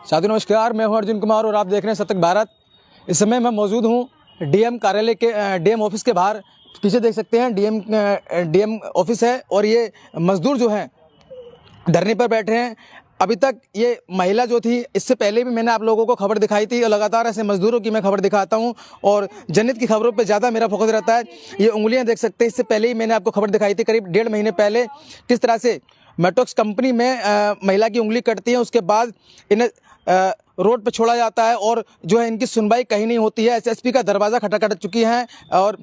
साथियों नमस्कार, मैं हूं अर्जुन कुमार और आप देख रहे हैं सतर्क भारत। इस समय मैं मौजूद हूं डीएम कार्यालय के डीएम ऑफिस के बाहर। पीछे देख सकते हैं डीएम ऑफिस है और ये मजदूर जो हैं धरने पर बैठे हैं। अभी तक ये महिला जो थी, इससे पहले भी मैंने आप लोगों को खबर दिखाई थी और लगातार ऐसे मजदूरों की मैं खबर दिखाता हूं और जनहित की खबरों पे ज़्यादा मेरा फोकस रहता है। ये उंगलियां देख सकते हैं, इससे पहले ही मैंने आपको खबर दिखाई थी करीब 1.5 महीने पहले, किस तरह से मेटोक्स कंपनी में महिला की उंगली कटती है, उसके बाद इन्हें रोड पर छोड़ा जाता है और जो है इनकी सुनवाई कहीं नहीं होती है। एसएसपी का दरवाज़ा खटखट चुकी है। और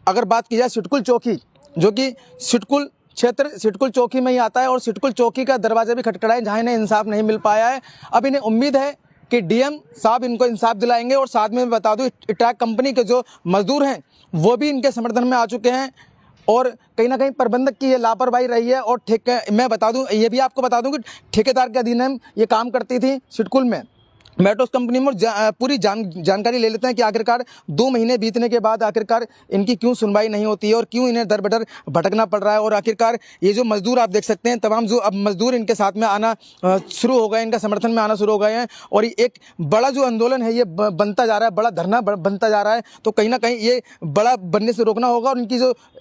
अगर बात की जाए सिडकुल चौकी, जो कि सिडकुल क्षेत्र सिडकुल चौकी में ही आता है, और सिडकुल चौकी का दरवाज़ा भी खटखटाए जहाँ इन्हें इंसाफ नहीं मिल पाया है। अब इन्हें उम्मीद है कि डीएम साहब इनको इंसाफ दिलाएंगे। और साथ में बता दूं, इटाक कंपनी के जो मजदूर हैं वो भी इनके समर्थन में आ चुके हैं और कहीं ना कहीं प्रबंधक की ये लापरवाही रही है। और मैं बता दूं, ये भी आपको बता दूं कि ठेकेदार के अधीन हम ये काम करती थी सिडकुल में मेट्रोस कंपनी में। पूरी जानकारी ले लेते हैं कि आखिरकार 2 महीने बीतने के बाद आखिरकार इनकी क्यों सुनवाई नहीं होती है और क्यों इन्हें दर बदर भटकना पड़ रहा है। और आखिरकार ये जो मजदूर आप देख सकते हैं, तमाम जो अब मजदूर इनके साथ में आना शुरू हो गए, इनका समर्थन में आना शुरू हो गए हैं। और ये एक बड़ा जो आंदोलन है ये बनता जा रहा है, बड़ा धरना बनता जा रहा है। तो कहीं ना कहीं ये बड़ा बनने से रोकना होगा और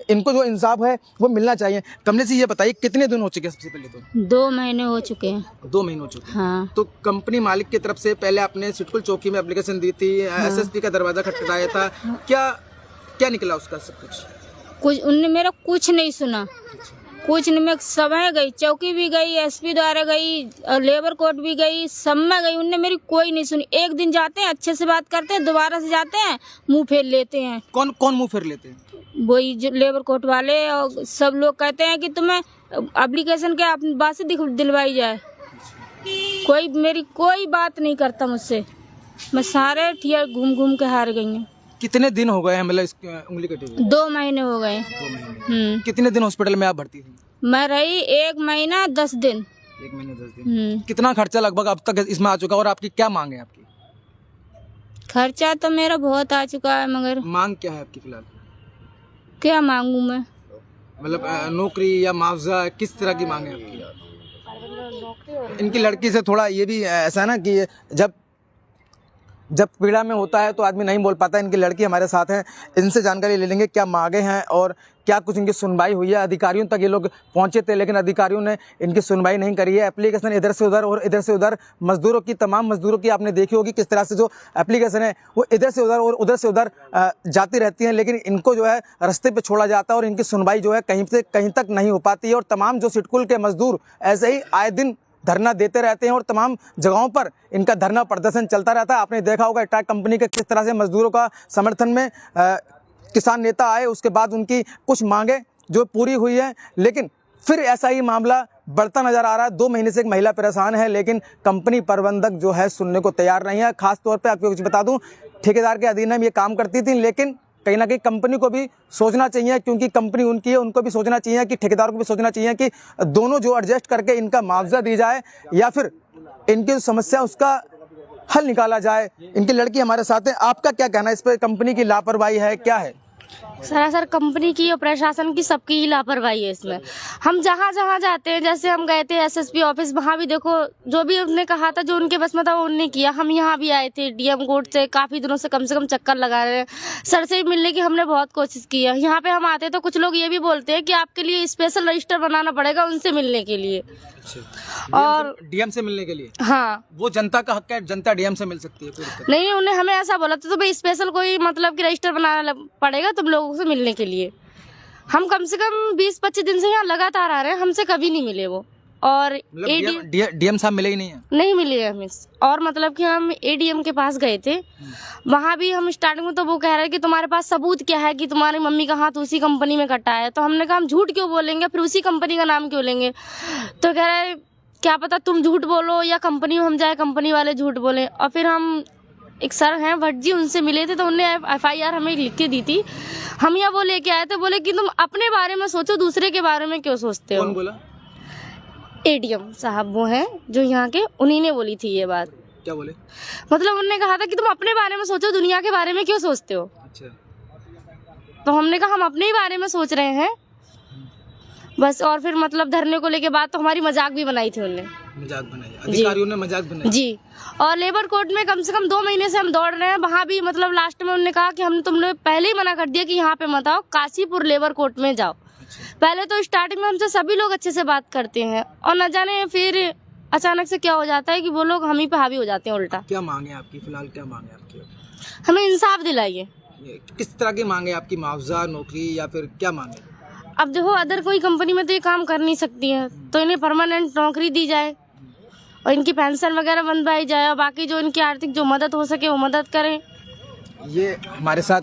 इनको जो इंसाफ है वो मिलना चाहिए। कमले जी ये बताइए, कितने दिन हो चुके हैं? सबसे पहले तो 2 महीने हो चुके हैं। 2 महीने हो चुके हैं। हाँ। तो कंपनी मालिक की तरफ से पहले आपने सिडकुल चौकी में एप्लीकेशन दी थी, एसएसपी का दरवाजा खटखटाया था, क्या निकला उसका? सब कुछ उनने मेरा कुछ नहीं सुना, कुछ नहीं। मैं समय गई, चौकी भी गई, एसपी द्वारा गई, लेबर कोर्ट भी गई, सब में गई, उनने मेरी कोई नहीं सुनी। एक दिन जाते हैं, अच्छे से बात करते हैं, दोबारा से जाते हैं, मुंह फेर लेते हैं। कौन कौन मुंह फेर लेते हैं? वही जो लेबर कोर्ट वाले और सब लोग कहते हैं कि तुम्हें एप्लीकेशन के अपनी बात से दिलवाई जाए। मेरी कोई बात नहीं करता मुझसे। मैं सारे थियर घूम घूम के हार गई हूँ। कितने दिन हो गए हैं मतलब इस उंगली कटी हुई? 2 महीने हो गए। 2 महीने। कितने दिन हॉस्पिटल में आप भर्ती थी? मैं रही 1 महीना 10 दिन। 1 महीने 10 दिन। कितना खर्चा लगभग अब तक इसमें आ चुका और आपकी क्या मांग है? आपकी खर्चा तो मेरा बहुत आ चुका है, मगर मांग क्या है आपकी फिलहाल? क्या मांगू मैं? मतलब नौकरी या मुआवजा, किस तरह की मांग है आपकी? इनकी लड़की से थोड़ा ये भी ऐसा है ना कि जब पीड़ा में होता है तो आदमी नहीं बोल पाता। इनकी लड़की हमारे साथ है, इनसे जानकारी ले लेंगे क्या मांगे हैं और क्या कुछ इनकी सुनवाई हुई है। अधिकारियों तक ये लोग पहुंचे थे लेकिन अधिकारियों ने इनकी सुनवाई नहीं करी है। एप्लीकेशन इधर से उधर और इधर से उधर, मजदूरों की, तमाम मजदूरों की आपने देखी होगी किस तरह से जो एप्लीकेशन है वो इधर से उधर और उधर से उधर जाती रहती हैं, लेकिन इनको जो है रास्ते पे छोड़ा जाता है और इनकी सुनवाई जो है कहीं से कहीं तक नहीं हो पाती है। और तमाम जो सिडकुल के मजदूर ऐसे ही आए दिन धरना देते रहते हैं और तमाम जगहों पर इनका धरना प्रदर्शन चलता रहता है। आपने देखा होगा इटाक कंपनी के किस तरह से मजदूरों का समर्थन में किसान नेता आए, उसके बाद उनकी कुछ मांगे जो पूरी हुई है, लेकिन फिर ऐसा ही मामला बढ़ता नजर आ रहा है। 2 महीने से एक महिला परेशान है लेकिन कंपनी प्रबंधक जो है सुनने को तैयार नहीं है। खास तौर पे आपको कुछ बता दूं, ठेकेदार के अधीन में ये काम करती थी, लेकिन कहीं ना कहीं कंपनी को भी सोचना चाहिए, क्योंकि कंपनी उनकी है, उनको भी सोचना चाहिए कि ठेकेदार को भी सोचना चाहिए कि दोनों जो एडजस्ट करके इनका मुआवजा दी जाए या फिर इनकी जो समस्या उसका हल निकाला जाए। इनकी लड़की हमारे साथ है, आपका क्या कहना है इस पर? कंपनी की लापरवाही है, क्या है? सरासर कंपनी की और प्रशासन की, सबकी ही लापरवाही है इसमें। हम जहाँ जहाँ जाते हैं, जैसे हम गए थे एसएसपी ऑफिस, वहाँ भी देखो जो भी उन्होंने कहा था, जो उनके बस में था वो उन्होंने किया। हम यहाँ भी आए थे डीएम कोर्ट से, काफी दिनों से कम चक्कर लगा रहे हैं। सर से मिलने की हमने बहुत कोशिश की है। यहाँ पे हम आते तो कुछ लोग ये भी बोलते हैं कि आपके लिए स्पेशल रजिस्टर बनाना पड़ेगा उनसे मिलने के लिए। और डीएम से मिलने के लिए? हाँ, वो जनता का हक है, जनता डीएम से मिल सकती है। नहीं, उन्हें हमें ऐसा बोला था तो भाई स्पेशल कोई मतलब कि रजिस्टर बनाना पड़ेगा तुम लोगों से मिलने के लिए। हम कम से कम 20-25 दिन से यहाँ लगातार आ रहे हैं, हमसे कभी नहीं मिले वो। और डीएम साहब मिले ही नहीं है? नहीं मिले हमें। और मतलब कि हम एडीएम के पास गए थे, वहाँ भी हम स्टार्टिंग में तो वो कह रहे कि तुम्हारे पास सबूत क्या है कि तुम्हारी मम्मी का हाथ उसी कंपनी में कटा है। तो हमने कहा हम झूठ क्यों बोलेंगे, फिर उसी कंपनी का नाम क्यों लेंगे? तो कह रहे क्या पता तुम झूठ बोलो या कंपनी में हम जाए, कंपनी वाले झूठ बोले। और फिर हम एक सर हैं भट्ट जी, उनसे मिले थे तो उन्होंने एफआईआर हमें लिख के दी थी। हम यहाँ वो लेके आए थे, बोले कि तुम अपने बारे में सोचो, दूसरे के बारे में क्यों सोचते हो? कौन बोला? एडीएम साहब वो हैं जो यहाँ के, उन्हीं ने बोली थी ये बात। क्या बोले? मतलब उन्होंने कहा था कि तुम अपने बारे में सोचो, दुनिया के बारे में क्यों सोचते हो? अच्छा। तो हमने कहा हम अपने ही बारे में सोच रहे हैं बस। और फिर मतलब धरने को लेके बात तो हमारी मजाक भी बनाई थी उन्होंने। मजाक बनाया, अधिकारियों ने मजाक बनाया जी। और लेबर कोर्ट में कम से कम 2 महीने से हम दौड़ रहे हैं, वहाँ भी मतलब लास्ट में उन्होंने कहा कि हम तुमने पहले ही मना कर दिया कि यहाँ पे मत आओ, काशीपुर लेबर कोर्ट में जाओ। पहले तो स्टार्टिंग में हमसे सभी लोग अच्छे से बात करते हैं और न जाने फिर अचानक से क्या हो जाता है कि वो लोग हम ही पे हावी हो जाते हैं उल्टा। क्या मांगे आपकी, फिलहाल क्या मांगे आपकी? हमें इंसाफ दिलाइए। किस तरह की मांगे आपकी, मुआवजा, नौकरी या फिर क्या मांगे? अब देखो अदर कोई कंपनी में तो ये काम कर नहीं सकती है, तो इन्हें परमानेंट नौकरी दी जाए और इनकी पेंशन वगैरह बनवाई जाए और बाकी जो इनकी आर्थिक जो मदद हो सके वो मदद करें। ये हमारे साथ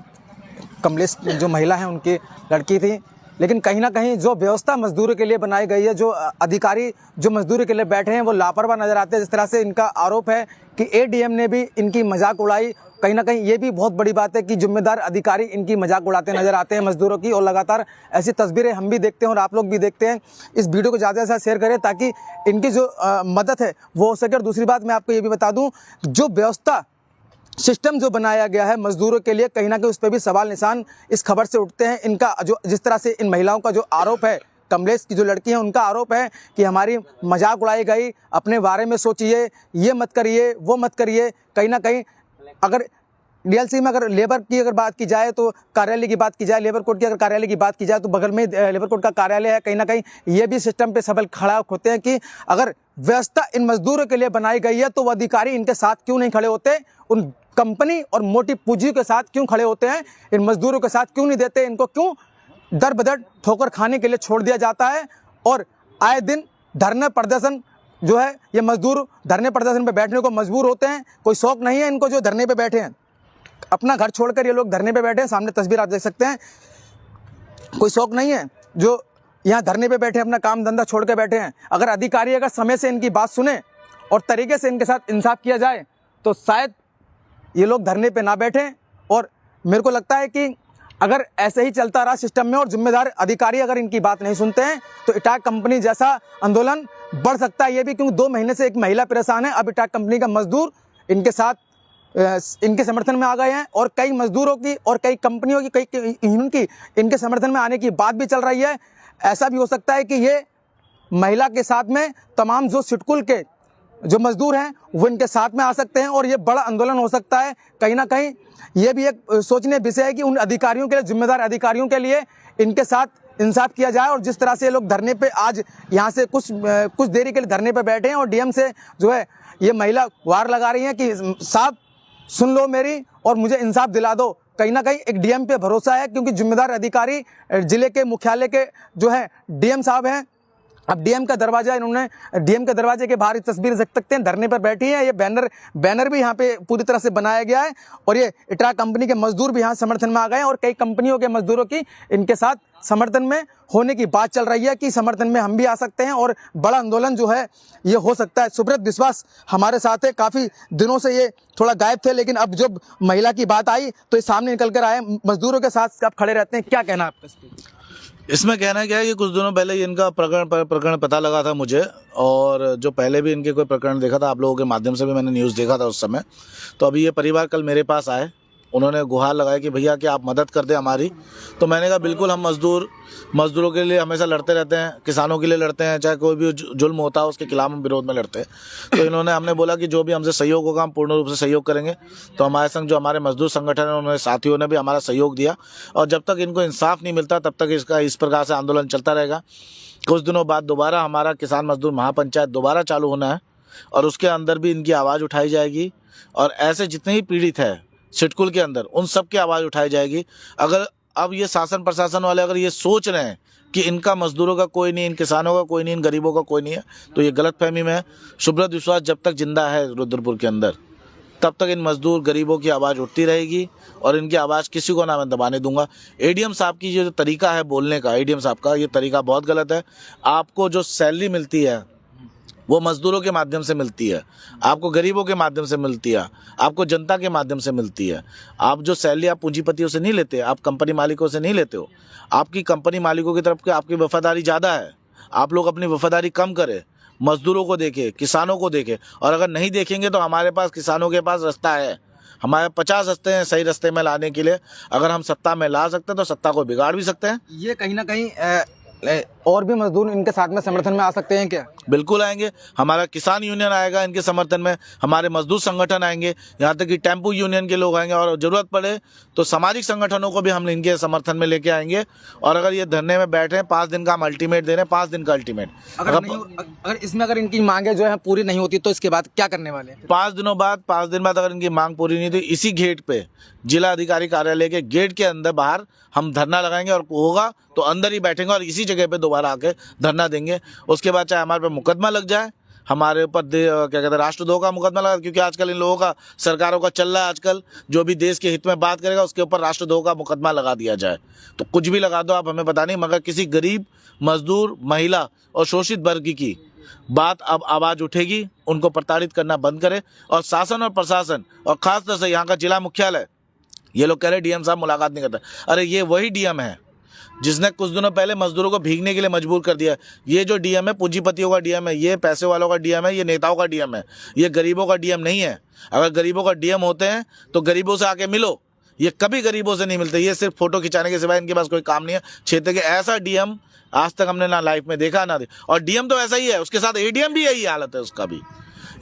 कमलेश जो महिला है उनकी लड़की थी, लेकिन कहीं ना कहीं जो व्यवस्था मजदूरों के लिए बनाई गई है, जो अधिकारी जो मजदूरी के लिए बैठे हैं वो लापरवाह नजर आते हैं। जिस तरह से इनका आरोप है कि एडीएम ने भी इनकी मजाक उड़ाई, कहीं ना कहीं ये भी बहुत बड़ी बात है कि जिम्मेदार अधिकारी इनकी मजाक उड़ाते नजर आते हैं मजदूरों की, और लगातार ऐसी तस्वीरें हम भी देखते हैं और आप लोग भी देखते हैं। इस वीडियो को ज़्यादा से ज़्यादा शेयर करें ताकि इनकी जो मदद है वो हो सके। और दूसरी बात मैं आपको ये भी बता दूँ, जो व्यवस्था सिस्टम जो बनाया गया है मजदूरों के लिए, कहीं ना कहीं उस पर भी सवाल निशान इस खबर से उठते हैं। इनका जो जिस तरह से इन महिलाओं का जो आरोप है, कमलेश की जो लड़की है उनका आरोप है कि हमारी मजाक उड़ाई गई, अपने बारे में सोचिए, ये मत करिए, वो मत करिए। कहीं ना कहीं अगर डीएलसी में अगर लेबर की अगर बात की जाए तो कार्यालय की बात की जाए, लेबर कोर्ट की अगर कार्यालय की बात की जाए तो बगल में लेबर कोर्ट का कार्यालय है। कहीं ना कहीं ये भी सिस्टम पे सवाल खड़ा होते हैं कि अगर व्यवस्था इन मजदूरों के लिए बनाई गई है तो वो अधिकारी इनके साथ क्यों नहीं खड़े होते, उन कंपनी और मोटी पूंजी के साथ क्यों खड़े होते हैं, इन मजदूरों के साथ क्यों नहीं देते, इनको क्यों दर बदर ठोकर खाने के लिए छोड़ दिया जाता है। और आए दिन धरना प्रदर्शन जो है, ये मजदूर धरने प्रदर्शन पे बैठने को मजबूर होते हैं। कोई शौक नहीं है इनको जो धरने पे बैठे हैं, अपना घर छोड़कर ये लोग धरने पे बैठे हैं। सामने तस्वीर आप देख सकते हैं, कोई शौक नहीं है जो यहाँ धरने पे बैठे अपना काम धंधा छोड़ के बैठे हैं। अगर अधिकारी अगर समय से इनकी बात सुने और तरीके से इनके साथ इंसाफ किया जाए तो शायद ये लोग धरने पे ना बैठें। और मेरे को लगता है कि अगर ऐसे ही चलता रहा सिस्टम में और जिम्मेदार अधिकारी अगर इनकी बात नहीं सुनते हैं तो इटाक कंपनी जैसा आंदोलन बढ़ सकता है। ये भी क्योंकि 2 महीने से एक महिला परेशान है, अब इटाक कंपनी का मजदूर इनके साथ इनके समर्थन में आ गए हैं और कई मजदूरों की और कई कंपनियों की कई यूनियन की इनके समर्थन में आने की बात भी चल रही है। ऐसा भी हो सकता है कि ये महिला के साथ में तमाम जो सिटकुल के जो मजदूर हैं वो इनके साथ में आ सकते हैं और ये बड़ा आंदोलन हो सकता है। कहीं ना कहीं ये भी एक सोचने विषय है कि उन अधिकारियों के लिए, जिम्मेदार अधिकारियों के लिए इनके साथ इंसाफ किया जाए। और जिस तरह से ये लोग धरने पे आज यहाँ से कुछ देरी के लिए धरने पे बैठे हैं और डीएम से जो है ये महिला गुहार लगा रही हैं कि साहब सुन लो मेरी और मुझे इंसाफ दिला दो। कहीं ना कहीं एक डीएम पे भरोसा है क्योंकि जिम्मेदार अधिकारी जिले के मुख्यालय के जो है डीएम साहब हैं। अब डीएम का दरवाजा, इन्होंने डीएम के दरवाजे के बाहर तस्वीर देख सकते हैं, धरने पर बैठी है। ये बैनर भी यहाँ पे पूरी तरह से बनाया गया है और ये इटाक कंपनी के मजदूर भी यहाँ समर्थन में आ गए हैं और कई कंपनियों के मजदूरों की इनके साथ समर्थन में होने की बात चल रही है कि समर्थन में हम भी आ सकते हैं और बड़ा आंदोलन जो है ये हो सकता है। सुब्रत विश्वास हमारे साथ है, काफ़ी दिनों से ये थोड़ा गायब थे, लेकिन अब जब महिला की बात आई तो ये सामने निकल कर आए। मजदूरों के साथ आप खड़े रहते हैं, क्या कहना आपका इसमें? कहना क्या है कि कुछ दिनों पहले इनका प्रकरण पता लगा था मुझे, और जो पहले भी इनके कोई प्रकरण देखा था, आप लोगों के माध्यम से भी मैंने न्यूज़ देखा था उस समय। तो अभी ये परिवार कल मेरे पास आए, उन्होंने गुहार लगाया कि भैया कि आप मदद कर दें हमारी। तो मैंने कहा बिल्कुल, हम मजदूरों के लिए हमेशा लड़ते रहते हैं, किसानों के लिए लड़ते हैं, चाहे कोई भी जुल्म होता है उसके खिलाफ हम विरोध में लड़ते हैं। तो हमने बोला कि जो भी हमसे सहयोग होगा हम पूर्ण रूप से सहयोग करेंगे। तो हमारे संग जो हमारे मजदूर संगठन है, उन्होंने साथियों ने भी हमारा सहयोग दिया और जब तक इनको इंसाफ नहीं मिलता तब तक इस प्रकार से आंदोलन चलता रहेगा। कुछ दिनों बाद दोबारा हमारा किसान मजदूर महापंचायत दोबारा चालू होना है और उसके अंदर भी इनकी आवाज़ उठाई जाएगी और ऐसे जितने ही पीड़ित है सिटकुल के अंदर उन सब की आवाज़ उठाई जाएगी। अगर अब ये शासन प्रशासन वाले अगर ये सोच रहे हैं कि इनका मजदूरों का कोई नहीं, इन किसानों का कोई नहीं, इन गरीबों का कोई नहीं है, तो ये गलतफहमी में है। सुब्रत विश्वास जब तक जिंदा है रुद्रपुर के अंदर तब तक इन मजदूर गरीबों की आवाज़ उठती रहेगी और इनकी आवाज़ किसी को ना मैं दबाने दूंगा। एडीएम साहब की जो तरीका है बोलने का, एडीएम साहब का ये तरीका बहुत गलत है। आपको जो सैलरी मिलती है वो मजदूरों के माध्यम से मिलती है, आपको गरीबों के माध्यम से मिलती है, आपको जनता के माध्यम से मिलती है। आप जो सैलरी आप पूंजीपतियों से नहीं लेते, आप कंपनी मालिकों से नहीं लेते हो। आपकी कंपनी मालिकों की तरफ की आपकी वफादारी ज़्यादा है, आप लोग अपनी वफादारी कम करें, मजदूरों को देखें, किसानों को देखें। और अगर नहीं देखेंगे तो हमारे पास किसानों के पास रास्ता है, हमारे 50 रास्ते हैं सही रास्ते में लाने के लिए। अगर हम सत्ता में ला सकते हैं तो सत्ता को बिगाड़ भी सकते हैं। ये कहीं ना कहीं और भी मजदूर इनके साथ में समर्थन में आ सकते हैं क्या? बिल्कुल आएंगे। हमारा किसान यूनियन आएगा इनके समर्थन में, हमारे मजदूर संगठन आएंगे, यहाँ तक कि टेम्पू यूनियन के लोग आएंगे, और ज़रूरत पड़े तो सामाजिक संगठनों को भी हम इनके समर्थन में लेके आएंगे। और अगर ये धरने में बैठे हैं, 5 दिन का हम अल्टीमेट दे रहे हैं, 5 दिन का अल्टीमेट। अगर इसमें अगर इनकी मांगे जो है पूरी नहीं होती तो इसके बाद क्या करने वाले हैं? 5 दिन बाद अगर इनकी मांग पूरी नहीं हुई, इसी गेट पे, जिला अधिकारी कार्यालय के गेट के अंदर बाहर हम धरना लगाएंगे, और होगा तो अंदर ही बैठेंगे और इसी जगह पे दोबारा आके धरना देंगे। उसके बाद चाहे हमारे पे मुकदमा लग जाए, हमारे ऊपर क्या कहते हैं राष्ट्रद्रोह का मुकदमा लगा, क्योंकि आजकल इन लोगों का, सरकारों का चल रहा है आजकल, जो भी देश के हित में बात करेगा उसके ऊपर राष्ट्रद्रोह का मुकदमा लगा दिया जाए। तो कुछ भी लगा दो आप, हमें पता नहीं, मगर किसी गरीब, मजदूर, महिला और शोषित वर्ग की बात अब आवाज उठेगी। उनको प्रताड़ित करना बंद करे, और शासन और प्रशासन, और खासतौर से यहाँ का जिला मुख्यालय, ये लोग कह रहे डीएम साहब मुलाकात नहीं करता। अरे ये वही डीएम है जिसने कुछ दिनों पहले मजदूरों को भीगने के लिए मजबूर कर दिया। ये जो डीएम है पूंजीपतियों का डीएम है, ये पैसे वालों का डीएम है, ये नेताओं का डीएम है, ये गरीबों का डीएम नहीं है। अगर गरीबों का डीएम होते हैं तो गरीबों से आके मिलो, ये कभी गरीबों से नहीं मिलते। ये सिर्फ फोटो खिंचाने के सिवाय इनके पास कोई काम नहीं है। क्षेत्र के ऐसा डीएम आज तक हमने ना लाइफ में देखा ना और डीएम तो ऐसा ही है, उसके साथ एडीएम भी यही हालत है उसका भी।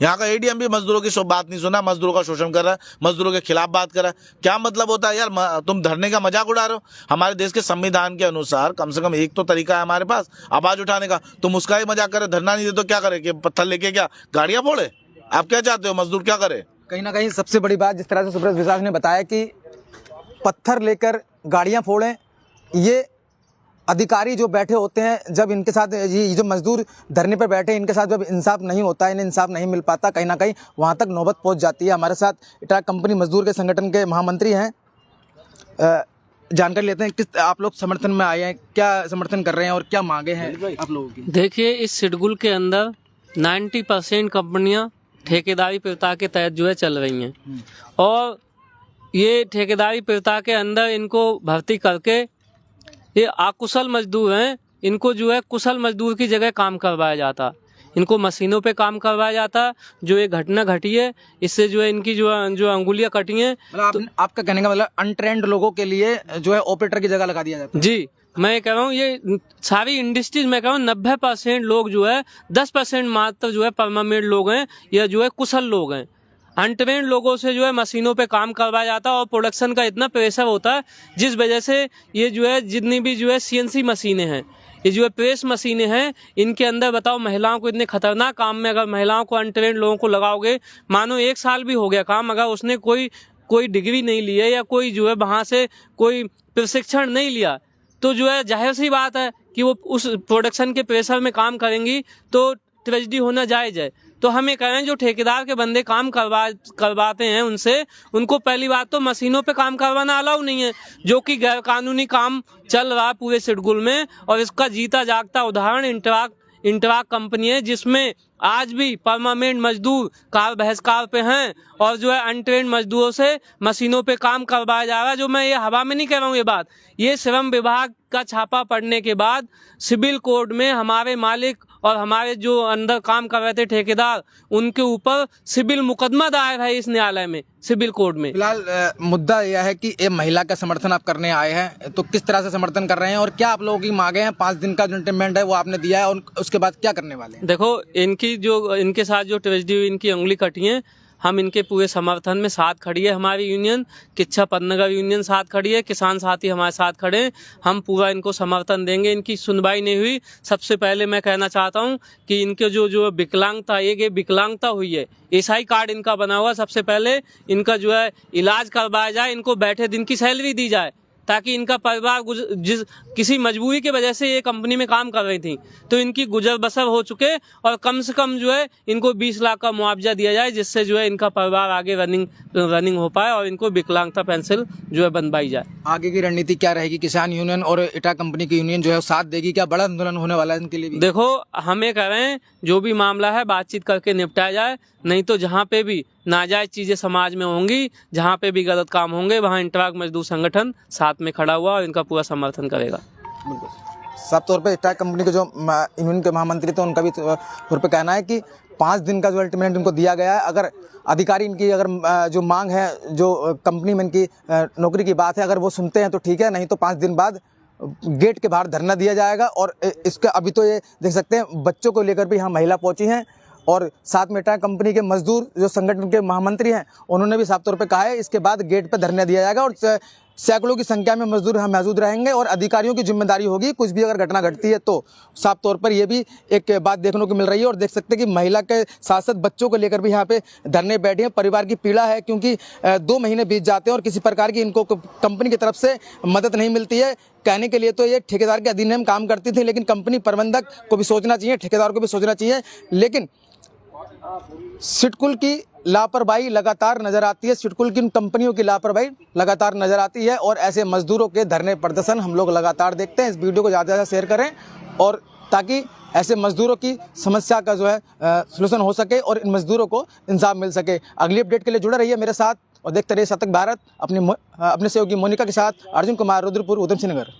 यहाँ का एडीएम भी मजदूरों की बात नहीं सुना, मजदूरों का शोषण कर रहा है, मजदूरों के खिलाफ बात कर रहा है। क्या मतलब होता है यार, तुम धरने का मजाक उड़ा रहे हो। हमारे देश के संविधान के अनुसार कम से कम एक तो तरीका है हमारे पास आवाज उठाने का, तुम उसका ही मजाक करे। धरना नहीं दे तो क्या करे, कि पत्थर लेके क्या गाड़ियां फोड़े? आप क्या चाहते हो, मजदूर क्या करे? कहीं ना कहीं सबसे बड़ी बात, जिस तरह से सुब्रत विश्वास ने बताया कि पत्थर लेकर गाड़ियां फोड़ें, ये अधिकारी जो बैठे होते हैं, जब इनके साथ ये जो मजदूर धरने पर बैठे, इनके साथ जब इंसाफ नहीं होता, इन्हें इंसाफ नहीं मिल पाता, कहीं ना कहीं वहाँ तक नौबत पहुँच जाती है। हमारे साथ इटावा कंपनी मजदूर के संगठन के महामंत्री हैं, जानकारी लेते हैं। किस आप लोग समर्थन में आए हैं, क्या समर्थन कर रहे हैं और क्या मांगे हैं आप लोगों की? देखिए, इस शेड्यूल के अंदर 90% कंपनियां ठेकेदारी प्रथा के तहत जो है चल रही हैं, और ये ठेकेदारी प्रथा के अंदर इनको भर्ती करके ये अकुशल मजदूर हैं, इनको जो है कुशल मजदूर की जगह काम करवाया जाता, इनको मशीनों पे काम करवाया जाता। जो ये घटना घटी है, इससे जो है इनकी जो अंगुलियां कटी हैं। मतलब आपका कहने का मतलब अनट्रेंड लोगों के लिए जो है ऑपरेटर की जगह लगा दिया जाता है? जी, मैं कह रहा हूँ ये सारी इंडस्ट्रीज में कह रहा हूँ 90% लोग जो है, 10% मात्र जो है परमानेंट लोग हैं, या जो है कुशल लोग हैं। अनट्रेंड लोगों से जो है मशीनों पे काम करवाया जाता है, और प्रोडक्शन का इतना प्रेशर होता है, जिस वजह से ये जो है जितनी भी जो है सीएनसी मशीनें हैं, ये जो है प्रेस मशीनें हैं, इनके अंदर बताओ महिलाओं को इतने खतरनाक काम में अगर महिलाओं को अनट्रेंड लोगों को लगाओगे, मानो 1 साल भी हो गया काम, अगर उसने कोई डिग्री नहीं ली है या कोई जो है वहाँ से कोई प्रशिक्षण नहीं लिया, तो जो है जाहिर सी बात है कि वो उस प्रोडक्शन के प्रेशर में काम करेंगी तो ट्रेजेडी होना जायज़ है। तो हम ये कह रहे हैं जो ठेकेदार के बंदे काम करवाते हैं उनको पहली बात तो मशीनों पे काम करवाना अलाउ नहीं है, जो कि गैर कानूनी काम चल रहा है पूरे शेड्यूल में। और इसका जीता जागता उदाहरण इंटराक कंपनी है, जिसमें आज भी परमानेंट मजदूर कार बहिष्कार पे हैं, और जो है अनट्रेंड मजदूरों से मशीनों पे काम करवाया जा रहा है। जो मैं ये हवा में नहीं कह रहा हूँ, ये बात ये श्रम विभाग का छापा पड़ने के बाद सिविल कोर्ट में हमारे मालिक और हमारे जो अंदर काम कर रहे थे ठेकेदार, उनके ऊपर सिविल मुकदमा दायर है इस न्यायालय में, सिविल कोर्ट में। फिलहाल मुद्दा यह है कि ये महिला का समर्थन आप करने आए हैं, तो किस तरह से समर्थन कर रहे हैं और क्या आप लोगों की मांगे हैं? 5 दिन का जो इंटरमेंट है वो आपने दिया है, और उसके बाद क्या करने वाले हैं? देखो, इनके साथ जो ट्रेजेडी हुई, इनकी उंगली कटी है, हम इनके पूरे समर्थन में साथ खड़ी है हमारी यूनियन, किच्छा पदनगर यूनियन साथ खड़ी है, किसान साथी हमारे साथ खड़े हैं, हम पूरा इनको समर्थन देंगे। इनकी सुनवाई नहीं हुई। सबसे पहले मैं कहना चाहता हूं कि इनके जो विकलांगता, ये विकलांगता हुई है, ईसाई कार्ड इनका बना हुआ, सबसे पहले इनका जो है इलाज करवाया जाए, इनको बैठे दिन की सैलरी दी जाए, ताकि इनका परिवार किसी मजबूरी की वजह से ये कंपनी में काम कर रही थी, तो इनकी गुजर बसर हो चुके, और कम से कम जो है इनको 20 लाख का मुआवजा दिया जाए, जिससे जो है इनका परिवार आगे रनिंग हो पाए और इनको विकलांगता पेंशन जो है बनवाई जाए। आगे की रणनीति क्या रहेगी? किसान यूनियन और इटावा कंपनी की यूनियन जो है साथ देगी? क्या बड़ा आंदोलन होने वाला है इनके लिए भी? देखो, हम ये कह रहे हैं जो भी मामला है बातचीत करके निपटाया जाए, नहीं तो जहाँ पे भी नाजायज चीजें समाज में होंगी, जहाँ पे भी गलत काम होंगे, वहाँ इंटराक मजदूर संगठन साथ में खड़ा हुआ और इनका पूरा समर्थन करेगा। साफ तौर पे इटावा कंपनी के जो यूनियन के महामंत्री थे, उनका भी तौर पे कहना है कि 5 दिन का जो अल्टीमेट इनको दिया गया है। अगर अधिकारी इनकी जो मांग है, जो कंपनी में इनकी नौकरी की बात है, अगर वो सुनते हैं तो ठीक है, नहीं तो 5 दिन बाद गेट के बाहर धरना दिया जाएगा। और इसका अभी तो ये देख सकते हैं बच्चों को लेकर भी यहाँ महिला पहुंची हैं और साथ में टाटा कंपनी के मजदूर जो संगठन के महामंत्री हैं उन्होंने भी साफ तौर पे कहा है इसके बाद गेट पर धरना दिया जाएगा और सैकड़ों की संख्या में मजदूर यहाँ मौजूद रहेंगे और अधिकारियों की जिम्मेदारी होगी कुछ भी अगर घटना घटती है तो। साफ तौर पर यह भी एक बात देखने को मिल रही है और देख सकते हैं कि महिला के साथ साथ बच्चों को लेकर भी यहाँ पे धरने बैठे हैं। परिवार की पीड़ा है क्योंकि 2 महीने बीत जाते हैं और किसी प्रकार की इनको कंपनी की तरफ से मदद नहीं मिलती है। कहने के लिए तो ये ठेकेदार के अधीन में काम करती थी, लेकिन कंपनी प्रबंधक को भी सोचना चाहिए, ठेकेदार को भी सोचना चाहिए। लेकिन सिडकुल की लापरवाही लगातार नजर आती है, सिडकुल की कंपनियों की लापरवाही लगातार नजर आती है और ऐसे मजदूरों के धरने प्रदर्शन हम लोग लगातार देखते हैं। इस वीडियो को ज़्यादा से ज़्यादा शेयर करें और ताकि ऐसे मजदूरों की समस्या का जो है सलूशन हो सके और इन मजदूरों को इंसाफ मिल सके। अगली अपडेट के लिए जुड़े रहिए मेरे साथ और देखते रहिए शतक भारत। अपने सहयोगी मोनिका के साथ अर्जुन कुमार, रुद्रपुर, उधम सिंह नगर।